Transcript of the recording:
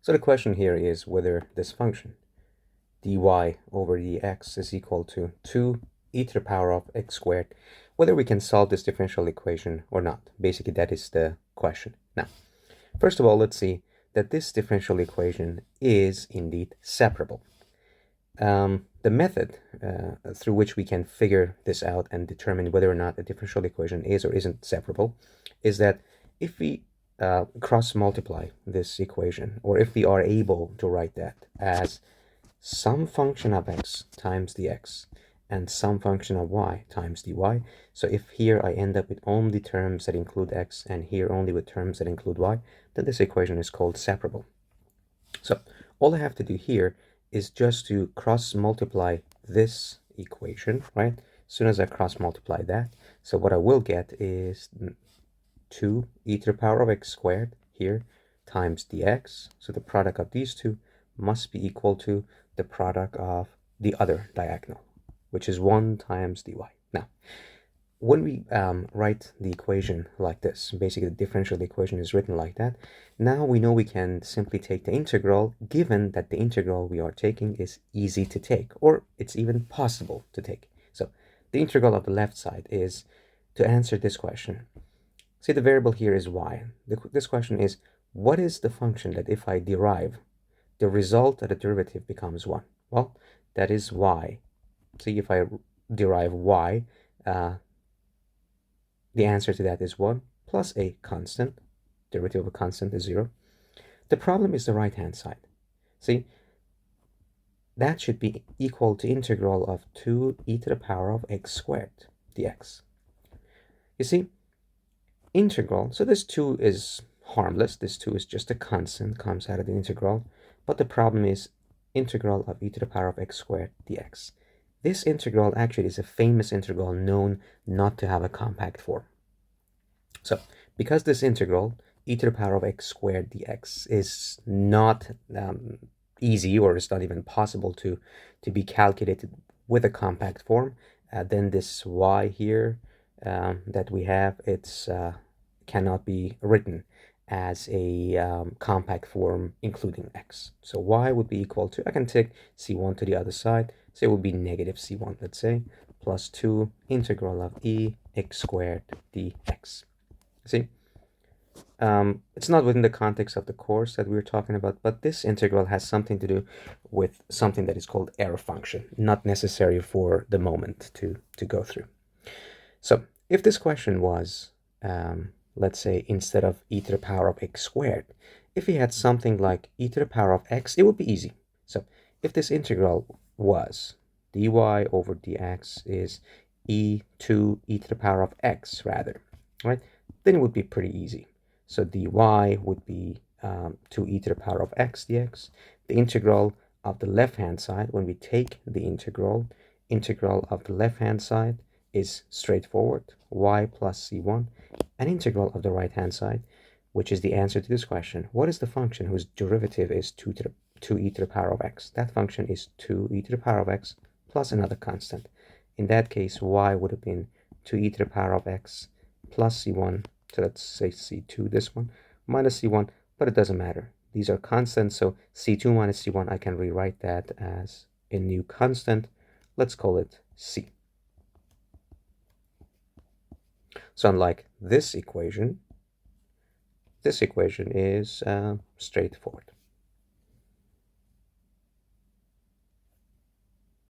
So the question here is whether this function dy over dx is equal to 2e to the power of x squared, whether we can solve this differential equation or not. Basically, that is the question. Now, first of all, let's see that this differential equation is indeed separable. The method through which we can figure this out and determine whether or not a differential equation is or isn't separable is that if we cross multiply this equation, or if we are able to write that as some function of x times dx and some function of y times dy. So if here I end up with only terms that include x and here only with terms that include y, then this equation is called separable. So all I have to do here is just to cross multiply this equation, right? As soon as I cross multiply that, so what I will get is 2e to the power of x squared here times dx. So the product of these two must be equal to the product of the other diagonal, which is 1 times dy. Now, when we write the equation like this, basically the differential equation is written like that, now we know we can simply take the integral, given that the integral we are taking is easy to take, or it's even possible to take. So the integral of the left side is to answer this question. See, the variable here is y. This question is, what is the function that if I derive, the result of the derivative becomes 1? Well, that is y. See, if I derive y, the answer to that is 1 plus a constant. Derivative of a constant is 0. The problem is the right-hand side. See, that should be equal to integral of 2e to the power of x squared dx. You see, integral, so this 2 is harmless. This 2 is just a constant, comes out of the integral. But the problem is integral of e to the power of x squared dx. This integral actually is a famous integral known not to have a compact form. So, because this integral, e to the power of x squared dx, is not easy, or it's not even possible to be calculated with a compact form, then this y here that we have, it's cannot be written as a compact form including x. So y would be equal to, I can take c1 to the other side, so it would be negative c1, let's say, plus 2 integral of e x squared dx. See, it's not within the context of the course that we were talking about, but this integral has something to do with something that is called error function, not necessary for the moment to go through. So if this question was, let's say, instead of e to the power of x squared, if we had something like e to the power of x, it would be easy. So if this integral was dy over dx is e to the power of x, rather, right, then it would be pretty easy. So dy would be 2e to the power of x dx. The integral of the left-hand side, when we take the integral of the left-hand side is straightforward, y plus c1. An integral of the right-hand side, which is the answer to this question. What is the function whose derivative is 2e to the power of x? That function is 2e to the power of x plus another constant. In that case, y would have been 2e to the power of x plus c1, so let's say c2, this one, minus c1, but it doesn't matter. These are constants, so c2 minus c1, I can rewrite that as a new constant. Let's call it c. So unlike this equation is straightforward.